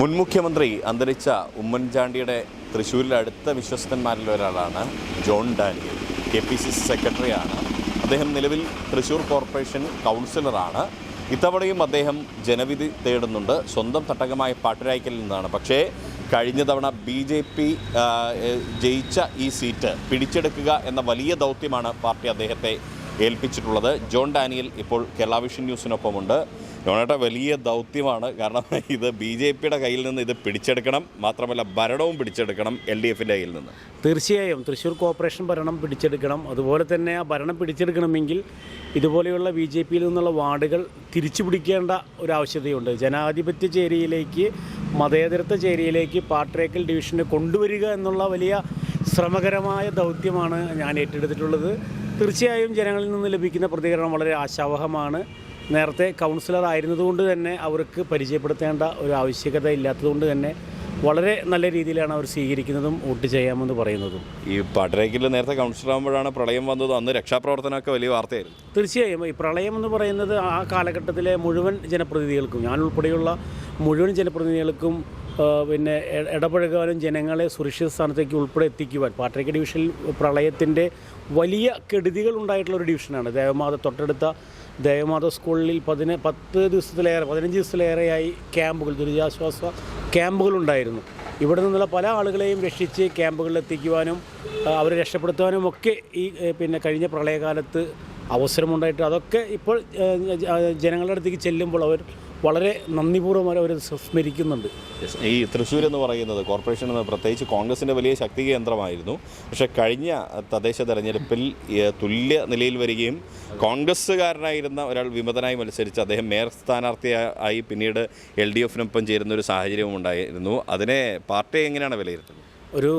മുൻ മുഖ്യമന്ത്രി അന്തരിച്ച ഉമ്മൻചാണ്ടിയുടെ തൃശ്ശൂരിലെ അടുത്ത വിശ്വസ്തന്മാരിൽ ഒരാളാണ് ജോൺ ഡാനിയൽ. KPCC സെക്രട്ടറിയാണ് അദ്ദേഹം. നിലവിൽ തൃശ്ശൂർ കോർപ്പറേഷൻ കൗൺസിലറാണ്. ഇത്തവണയും അദ്ദേഹം ജനവിധി തേടുന്നുണ്ട്. സ്വന്തം തട്ടകമായ പാട്ടുരായ്ക്കലിൽ നിന്നാണ്. പക്ഷേ കഴിഞ്ഞ തവണ BJP ജയിച്ച ഈ സീറ്റ് പിടിച്ചെടുക്കുക എന്ന വലിയ ദൗത്യമാണ് പാർട്ടി അദ്ദേഹത്തെ ഏൽപ്പിച്ചിട്ടുള്ളത്. ജോൺ ഡാനിയൽ ഇപ്പോൾ കേരള വിഷൻ ന്യൂസിനൊപ്പമുണ്ട്. ജോണേട്ട, വലിയ ദൗത്യമാണ്. കാരണം ഇത് BJPയുടെ കയ്യിൽ നിന്ന് ഇത് പിടിച്ചെടുക്കണം, മാത്രമല്ല ഭരണവും പിടിച്ചെടുക്കണം LDFൻ്റെ കയ്യിൽ നിന്ന്. തീർച്ചയായും തൃശ്ശൂർ കോർപ്പറേഷൻ ഭരണം പിടിച്ചെടുക്കണം. അതുപോലെ തന്നെ ആ ഭരണം പിടിച്ചെടുക്കണമെങ്കിൽ ഇതുപോലെയുള്ള BJPയിൽ നിന്നുള്ള വാർഡുകൾ തിരിച്ചു പിടിക്കേണ്ട ഒരാവശ്യതയുണ്ട്. ജനാധിപത്യ ചേരിയിലേക്ക്, മതേതരത്വ ചേരിയിലേക്ക് പാട്രേക്കൽ ഡിവിഷനെ കൊണ്ടുവരിക എന്നുള്ള വലിയ ശ്രമകരമായ ദൗത്യമാണ് ഞാൻ ഏറ്റെടുത്തിട്ടുള്ളത്. തീർച്ചയായും ജനങ്ങളിൽ നിന്ന് ലഭിക്കുന്ന പ്രതികരണം വളരെ ആശാവഹമാണ്. നേരത്തെ കൗൺസിലർ ആയിരുന്നതുകൊണ്ട് തന്നെ അവർക്ക് പരിചയപ്പെടുത്തേണ്ട ഒരു ആവശ്യകത ഇല്ലാത്തതുകൊണ്ട് തന്നെ വളരെ നല്ല രീതിയിലാണ് അവർ സ്വീകരിക്കുന്നതും വോട്ട് ചെയ്യാമെന്ന് പറയുന്നതും. ഈ പാട്രേക്കിൽ നേരത്തെ കൗൺസിലർ ആകുമ്പോഴാണ് പ്രളയം വന്നത്. അന്ന് രക്ഷാപ്രവർത്തനമൊക്കെ വലിയ വാർത്തയായിരുന്നു. തീർച്ചയായും ഈ പ്രളയം എന്ന് പറയുന്നത് ആ കാലഘട്ടത്തിലെ മുഴുവൻ ജനപ്രതിനിധികൾക്കും, ഞാൻ ഉൾപ്പെടെയുള്ള മുഴുവൻ ജനപ്രതിനിധികൾക്കും പിന്നെ ഇടപഴകാനും ജനങ്ങളെ സുരക്ഷിത സ്ഥാനത്തേക്ക് ഉൾപ്പെടെ എത്തിക്കുവാൻ പാട്രേക്ക് ഡിവിഷനിൽ പ്രളയത്തിൻ്റെ വലിയ കെടുതികൾ ഉണ്ടായിട്ടുള്ളൊരു ഡിവിഷനാണ്. തൊട്ടടുത്ത ദേവമാത സ്കൂളിൽ 15 ദിവസത്തിലേറെയായി ക്യാമ്പുകൾ, ദുരിതാശ്വാസ ക്യാമ്പുകളുണ്ടായിരുന്നു. ഇവിടെ നിന്നുള്ള പല ആളുകളെയും രക്ഷിച്ച് ക്യാമ്പുകളിൽ എത്തിക്കുവാനും അവരെ രക്ഷപ്പെടുത്തുവാനും ഒക്കെ ഈ കഴിഞ്ഞ പ്രളയകാലത്ത് അവസരമുണ്ടായിട്ട് അതൊക്കെ ഇപ്പോൾ ജനങ്ങളുടെ അടുത്തേക്ക് ചെല്ലുമ്പോൾ അവർ വളരെ നന്ദിപൂർവ്വം അവർ സ്മരിക്കുന്നുണ്ട്. ഈ തൃശ്ശൂർ എന്ന് പറയുന്നത് കോർപ്പറേഷൻ എന്ന് പ്രത്യേകിച്ച് കോൺഗ്രസിൻ്റെ വലിയ ശക്തി കേന്ദ്രമായിരുന്നു. പക്ഷേ കഴിഞ്ഞ തദ്ദേശ തെരഞ്ഞെടുപ്പിൽ തുല്യ നിലയിൽ വരികയും കോൺഗ്രസ്സുകാരനായിരുന്ന ഒരാൾ വിമതനായി മത്സരിച്ച് അദ്ദേഹം മേയർ സ്ഥാനാർത്ഥിയായി പിന്നീട് LDFനൊപ്പം ചേരുന്ന ഒരു സാഹചര്യവും ഉണ്ടായിരുന്നു. അതിനെ പാർട്ടി എങ്ങനെയാണ് വിലയിരുത്തുന്നത്? ഒരു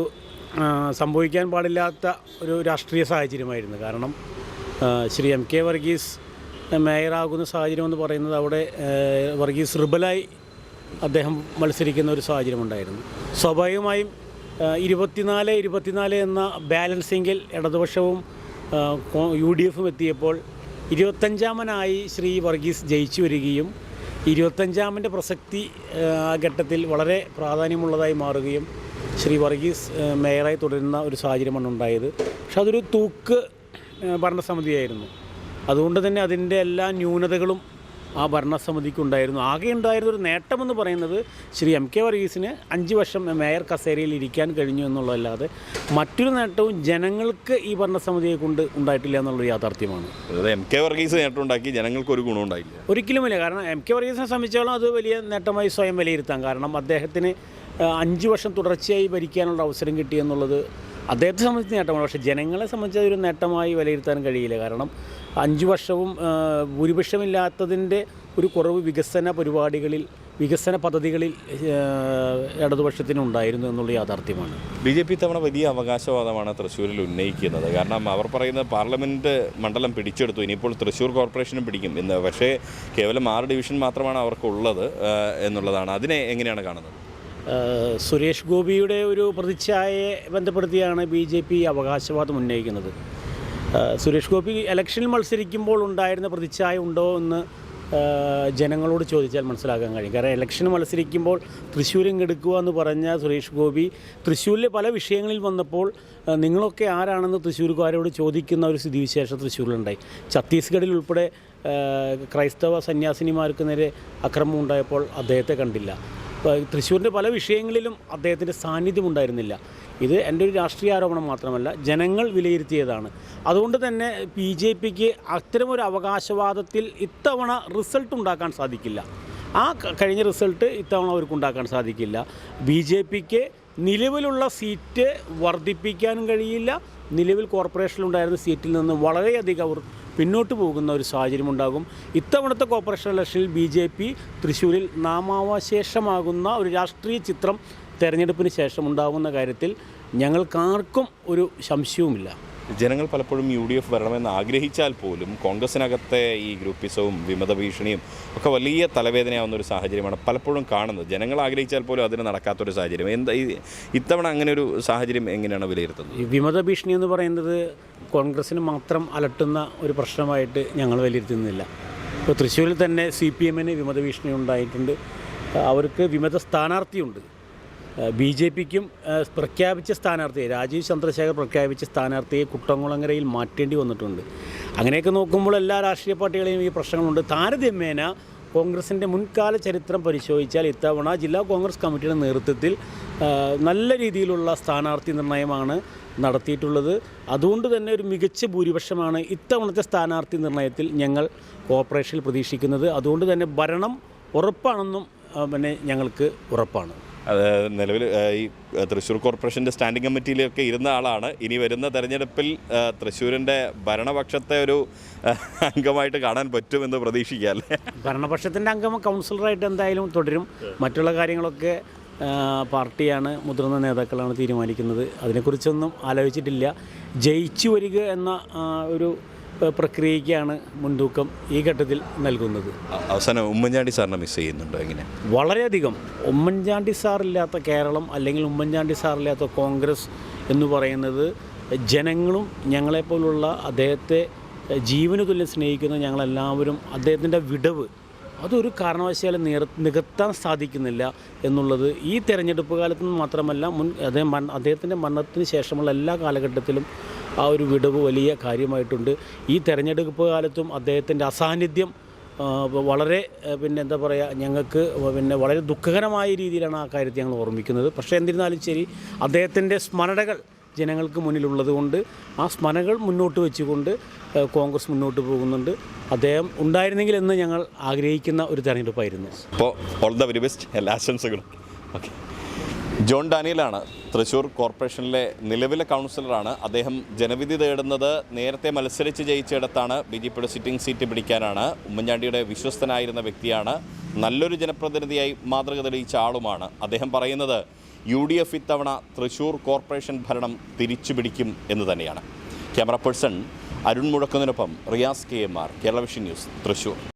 സംഭവിക്കാൻ പാടില്ലാത്ത ഒരു രാഷ്ട്രീയ സാഹചര്യമായിരുന്നു. കാരണം ശ്രീ MK വർഗീസ് മേയറാകുന്ന സാഹചര്യം എന്ന് പറയുന്നത് അവിടെ വർഗീസ് റിബലായി അദ്ദേഹം മത്സരിക്കുന്ന ഒരു സാഹചര്യമുണ്ടായിരുന്നു. സ്വാഭാവികമായും 24 എന്ന ബാലൻസിങ്ങിൽ ഇടതുപക്ഷവും UDFും എത്തിയപ്പോൾ 25-മനായി ശ്രീ വർഗീസ് ജയിച്ചു വരികയും 25-ൻ്റെ പ്രസക്തി ആ ഘട്ടത്തിൽ വളരെ പ്രാധാന്യമുള്ളതായി മാറുകയും ശ്രീ വർഗീസ് മേയറായി തുടരുന്ന ഒരു സാഹചര്യമാണ് ഉണ്ടായത്. പക്ഷെ അതൊരു തൂക്ക് ഭരണസമിതിയായിരുന്നു. അതുകൊണ്ട് തന്നെ അതിൻ്റെ എല്ലാ ന്യൂനതകളും ആ ഭരണസമിതിക്കുണ്ടായിരുന്നു. ആകെ ഉണ്ടായിരുന്നൊരു നേട്ടമെന്ന് പറയുന്നത് ശ്രീ MK വർഗീസിന് 5 വർഷം മേയർ കസേരയിൽ ഇരിക്കാൻ കഴിഞ്ഞു എന്നുള്ളതല്ലാതെ മറ്റൊരു നേട്ടവും ജനങ്ങൾക്ക് ഈ ഭരണസമിതിയെ കൊണ്ട് ഉണ്ടായിട്ടില്ല എന്നുള്ളൊരു യാഥാർത്ഥ്യമാണ്. MK വർഗീസ് നേട്ടമുണ്ടാക്കി, ജനങ്ങൾക്ക് ഒരു ഗുണം ഉണ്ടായില്ല? ഒരിക്കലുമില്ല. കാരണം MK വർഗീസിനെ സംബന്ധിച്ചോളം അത് വലിയ നേട്ടമായി സ്വയം വിലയിരുത്താം. കാരണം അദ്ദേഹത്തിന് 5 വർഷം തുടർച്ചയായി ഭരിക്കാനുള്ള അവസരം കിട്ടിയെന്നുള്ളത് അദ്ദേഹത്തെ സംബന്ധിച്ച് നേട്ടമാണ്. പക്ഷേ ജനങ്ങളെ സംബന്ധിച്ച് അതൊരു നേട്ടമായി വിലയിരുത്താൻ കഴിയില്ല. കാരണം 5 വർഷവും ഭൂരിപക്ഷമില്ലാത്തതിൻ്റെ ഒരു കുറവ് വികസന പദ്ധതികളിൽ ഇടതുപക്ഷത്തിനുണ്ടായിരുന്നു എന്നുള്ള യാഥാർത്ഥ്യമാണ്. BJP തവണ വലിയ അവകാശവാദമാണ് തൃശ്ശൂരിൽ ഉന്നയിക്കുന്നത്. കാരണം അവർ പറയുന്നത് പാർലമെൻറ്റ് മണ്ഡലം പിടിച്ചെടുത്തു, ഇനിയിപ്പോൾ തൃശ്ശൂർ കോർപ്പറേഷനും പിടിക്കും എന്ന്. പക്ഷേ കേവലം 6 ഡിവിഷൻ മാത്രമാണ് അവർക്കുള്ളത് എന്നുള്ളതാണ്. അതിനെ എങ്ങനെയാണ് കാണുന്നത്? സുരേഷ് ഗോപിയുടെ ഒരു പ്രതിച്ഛായയെ ബന്ധപ്പെടുത്തിയാണ് BJP അവകാശവാദം ഉന്നയിക്കുന്നത്. സുരേഷ് ഗോപി ഇലക്ഷനിൽ മത്സരിക്കുമ്പോൾ ഉണ്ടായിരുന്ന പ്രതിച്ഛായ ഉണ്ടോ എന്ന് ജനങ്ങളോട് ചോദിച്ചാൽ മനസ്സിലാക്കാൻ കഴിയും. കാരണം ഇലക്ഷന് മത്സരിക്കുമ്പോൾ തൃശ്ശൂരും കെടുക്കുക എന്ന് പറഞ്ഞ സുരേഷ് ഗോപി തൃശ്ശൂരിലെ പല വിഷയങ്ങളിൽ വന്നപ്പോൾ നിങ്ങളൊക്കെ ആരാണെന്ന് തൃശ്ശൂർക്കാരോട് ചോദിക്കുന്ന ഒരു സ്ഥിതിവിശേഷം തൃശ്ശൂരിലുണ്ടായി. ഛത്തീസ്ഗഡിൽ ഉൾപ്പെടെ ക്രൈസ്തവ സന്യാസിനിമാർക്ക് നേരെ അക്രമം ഉണ്ടായപ്പോൾ അദ്ദേഹത്തെ കണ്ടില്ല. തൃശ്ശൂരിൻ്റെ പല വിഷയങ്ങളിലും അദ്ദേഹത്തിൻ്റെ സാന്നിധ്യം ഉണ്ടായിരുന്നില്ല. ഇത് എൻ്റെ ഒരു രാഷ്ട്രീയ ആരോപണം മാത്രമല്ല, ജനങ്ങൾ വിലയിരുത്തിയതാണ്. അതുകൊണ്ട് തന്നെ BJPക്ക് അത്തരമൊരു അവകാശവാദത്തിൽ ഇത്തവണ റിസൾട്ട് ഉണ്ടാക്കാൻ സാധിക്കില്ല. ആ കഴിഞ്ഞ റിസൾട്ട് ഇത്തവണ അവർക്കുണ്ടാക്കാൻ സാധിക്കില്ല. BJPക്ക് നിലവിലുള്ള സീറ്റ് വർദ്ധിപ്പിക്കാനും കഴിയില്ല. നിലവിൽ കോർപ്പറേഷനിലുണ്ടായിരുന്ന സീറ്റിൽ നിന്ന് വളരെയധികം അവർ പിന്നോട്ട് പോകുന്ന ഒരു സാഹചര്യമുണ്ടാകും. ഇത്തവണത്തെ കോർപ്പറേഷൻ ഇലക്ഷനിൽ BJP തൃശ്ശൂരിൽ നാമാവശേഷമാകുന്ന ഒരു രാഷ്ട്രീയ ചിത്രം തെരഞ്ഞെടുപ്പിന് ശേഷം ഉണ്ടാകുന്ന കാര്യത്തിൽ ഞങ്ങൾക്കാർക്കും ഒരു സംശയവുമില്ല. ജനങ്ങൾ പലപ്പോഴും UDF വരണമെന്ന് ആഗ്രഹിച്ചാൽ പോലും കോൺഗ്രസിനകത്തെ ഈ ഗ്രൂപ്പിസവും വിമത ഭീഷണിയും ഒക്കെ വലിയ തലവേദനയാവുന്ന ഒരു സാഹചര്യമാണ് പലപ്പോഴും കാണുന്നത്. ജനങ്ങൾ ആഗ്രഹിച്ചാൽ പോലും അതിന് നടക്കാത്തൊരു സാഹചര്യം. ഇത്തവണ അങ്ങനെ ഒരു സാഹചര്യം എങ്ങനെയാണ് വിലയിരുത്തുന്നത്? ഈ വിമത ഭീഷണി എന്ന് പറയുന്നത് കോൺഗ്രസ്സിന് മാത്രം അലട്ടുന്ന ഒരു പ്രശ്നമായിട്ട് ഞങ്ങൾ വിലയിരുത്തുന്നില്ല. ഇപ്പോൾ തൃശ്ശൂരിൽ തന്നെ CPMന് വിമത ഭീഷണി ഉണ്ടായിട്ടുണ്ട്. അവർക്ക് വിമത സ്ഥാനാർത്ഥിയുണ്ട്. BJPക്കും പ്രഖ്യാപിച്ച സ്ഥാനാർത്ഥിയെ, രാജീവ് ചന്ദ്രശേഖർ പ്രഖ്യാപിച്ച സ്ഥാനാർത്ഥിയെ കുട്ടംകുളങ്ങരയിൽ മാറ്റേണ്ടി വന്നിട്ടുണ്ട്. അങ്ങനെയൊക്കെ നോക്കുമ്പോൾ എല്ലാ രാഷ്ട്രീയ പാർട്ടികളെയും ഈ പ്രശ്നങ്ങളുണ്ട്. താരതമ്യേന കോൺഗ്രസിൻ്റെ മുൻകാല ചരിത്രം പരിശോധിച്ചാൽ ഇത്തവണ ജില്ലാ കോൺഗ്രസ് കമ്മിറ്റിയുടെ നേതൃത്വത്തിൽ നല്ല രീതിയിലുള്ള സ്ഥാനാർത്ഥി നിർണയമാണ് നടത്തിയിട്ടുള്ളത്. അതുകൊണ്ട് തന്നെ ഒരു മികച്ച ഭൂരിപക്ഷമാണ് ഇത്തവണത്തെ സ്ഥാനാർത്ഥി നിർണയത്തിൽ ഞങ്ങൾ കോർപ്പറേഷനിൽ പ്രതീക്ഷിക്കുന്നത്. അതുകൊണ്ട് തന്നെ ഭരണം ഉറപ്പാണെന്നും ഞങ്ങൾക്ക് ഉറപ്പാണ്. അത് നിലവിൽ ഈ തൃശ്ശൂർ കോർപ്പറേഷൻ്റെ സ്റ്റാൻഡിംഗ് കമ്മിറ്റിയിലൊക്കെ ഇരുന്ന ആളാണ്. ഇനി വരുന്ന തെരഞ്ഞെടുപ്പിൽ തൃശ്ശൂരിൻ്റെ ഭരണപക്ഷത്തെ ഒരു അംഗമായിട്ട് കാണാൻ പറ്റുമെന്ന് പ്രതീക്ഷിക്കാം അല്ലേ? ഭരണപക്ഷത്തിൻ്റെ അംഗം കൗൺസിലറായിട്ട് എന്തായാലും തുടരും. മറ്റുള്ള കാര്യങ്ങളൊക്കെ പാർട്ടിയാണ്, മുതിർന്ന നേതാക്കളാണ് തീരുമാനിക്കുന്നത്. അതിനെക്കുറിച്ചൊന്നും ആലോചിച്ചിട്ടില്ല. ജയിച്ചു വരിക എന്ന ഒരു പ്രക്രിയയ്ക്കാണ് മുൻതൂക്കം ഈ ഘട്ടത്തിൽ നൽകുന്നത്. അവസാനം ഉമ്മൻചാണ്ടി സാറിനെ മിസ് ചെയ്യുന്നുണ്ടോ? എങ്ങനെ? വളരെയധികം. ഉമ്മൻചാണ്ടി സാറില്ലാത്ത കേരളം, അല്ലെങ്കിൽ ഉമ്മൻചാണ്ടി സാറില്ലാത്ത കോൺഗ്രസ് എന്ന് പറയുന്നത് ജനങ്ങളും ഞങ്ങളെപ്പോലുള്ള അദ്ദേഹത്തെ ജീവന് തുല്യം സ്നേഹിക്കുന്ന ഞങ്ങളെല്ലാവരും അദ്ദേഹത്തിൻ്റെ വിടവ് അതൊരു കാരണവശാലും നികത്താൻ സാധിക്കുന്നില്ല എന്നുള്ളത് ഈ തെരഞ്ഞെടുപ്പ് കാലത്ത് നിന്ന് മാത്രമല്ല, അദ്ദേഹത്തിൻ്റെ മരണത്തിന് ശേഷമുള്ള എല്ലാ കാലഘട്ടത്തിലും ആ ഒരു വിടവ് വലിയ കാര്യമായിട്ടുണ്ട്. ഈ തെരഞ്ഞെടുപ്പ് കാലത്തും അദ്ദേഹത്തിൻ്റെ അസാന്നിധ്യം വളരെ എന്താ പറയുക, ഞങ്ങൾക്ക് വളരെ ദുഃഖകരമായ രീതിയിലാണ് ആ കാര്യത്തെ ഞങ്ങൾ ഓർമ്മിക്കുന്നത്. പക്ഷേ എന്നിരുന്നാലും ശരി, അദ്ദേഹത്തിൻ്റെ സ്മരണകൾ ജനങ്ങൾക്ക് മുന്നിലുള്ളത് കൊണ്ട് ആ സ്മരണകൾ മുന്നോട്ട് വെച്ചുകൊണ്ട് കോൺഗ്രസ് മുന്നോട്ട് പോകുന്നുണ്ട്. അദ്ദേഹം ഉണ്ടായിരുന്നെങ്കിൽ എന്ന് ഞങ്ങൾ ആഗ്രഹിക്കുന്ന ഒരു തെരഞ്ഞെടുപ്പായിരുന്നു. അപ്പോൾ ഓൾ ദ വെരി ബെസ്റ്റ്, എല്ലാ ആശംസകളും. ഓക്കെ. ജോൺ ഡാനിയലാണ് തൃശ്ശൂർ കോർപ്പറേഷനിലെ നിലവിലെ കൗൺസിലറാണ്. അദ്ദേഹം ജനവിധി തേടുന്നത് നേരത്തെ മത്സരിച്ച് ജയിച്ചിടത്താണ്. BJPയുടെ സിറ്റിംഗ് സീറ്റ് പിടിക്കാനാണ്. ഉമ്മൻചാണ്ടിയുടെ വിശ്വസ്തനായിരുന്ന വ്യക്തിയാണ്. നല്ലൊരു ജനപ്രതിനിധിയായി മാതൃക തെളിയിച്ച ആളുമാണ്. അദ്ദേഹം പറയുന്നത് UDF ഇത്തവണ തൃശ്ശൂർ കോർപ്പറേഷൻ ഭരണം തിരിച്ചു പിടിക്കും എന്ന് തന്നെയാണ്. ക്യാമറ പേഴ്സൺ അരുൺ മുഴക്കുന്നതിനൊപ്പം Riyas KMR, Kerala vision news, Thrissur.